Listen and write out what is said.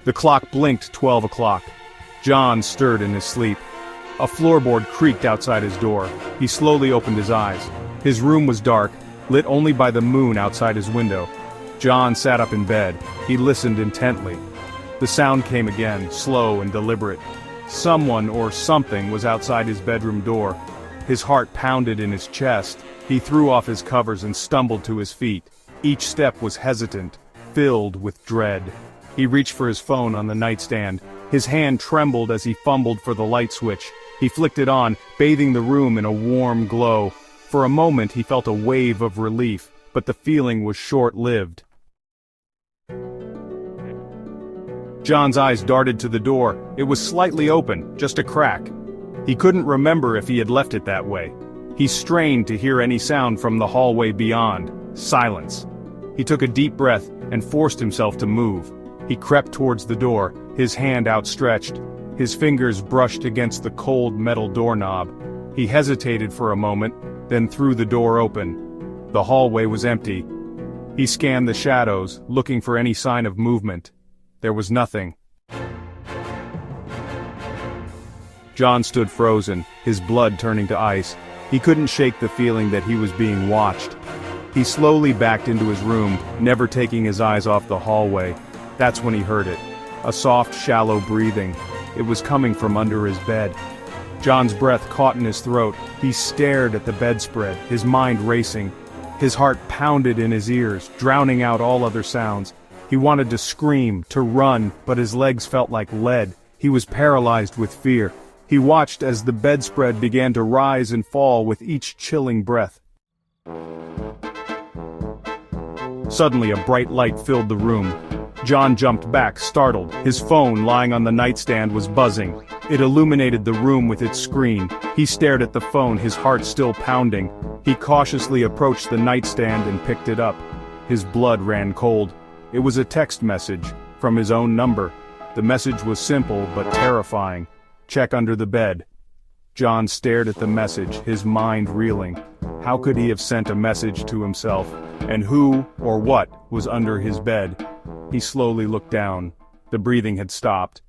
The clock blinked 12 o'clock. John stirred in his sleep. A floorboard creaked outside his door. He slowly opened his eyes. His room was dark, lit only by the moon outside his window. John sat up in bed. He listened intently. The sound came again, slow and deliberate. Someone or something was outside his bedroom door. His heart pounded in his chest. He threw off his covers and stumbled to his feet. Each step was hesitant, filled with dread. He reached for his phone on the nightstand. His hand trembled as he fumbled for the light switch. He flicked it on, bathing the room in a warm glow. For a moment he felt a wave of relief, but the feeling was short-lived. John's eyes darted to the door. It was slightly open, just a crack. He couldn't remember if he had left it that way. He strained to hear any sound from the hallway beyond. Silence. He took a deep breath and forced himself to move. He crept towards the door, his hand outstretched. His fingers brushed against the cold metal doorknob. He hesitated for a moment, then threw the door open. The hallway was empty. He scanned the shadows, looking for any sign of movement. There was nothing. John stood frozen, his blood turning to ice. He couldn't shake the feeling that he was being watched. He slowly backed into his room, never taking his eyes off the hallway. That's when he heard it. A soft, shallow breathing. It was coming from under his bed. John's breath caught in his throat. He stared at the bedspread, his mind racing. His heart pounded in his ears, drowning out all other sounds. He wanted to scream, to run, but his legs felt like lead. He was paralyzed with fear. He watched as the bedspread began to rise and fall with each chilling breath. Suddenly a bright light filled the room. John jumped back, startled. His phone, lying on the nightstand, was buzzing. It illuminated the room with its screen. He stared at the phone, his heart still pounding. He cautiously approached the nightstand and picked it up. His blood ran cold. It was a text message, from his own number. The message was simple but terrifying. Check under the bed. John stared at the message, his mind reeling. How could he have sent a message to himself? And who, or what, was under his bed? He slowly looked down. The breathing had stopped.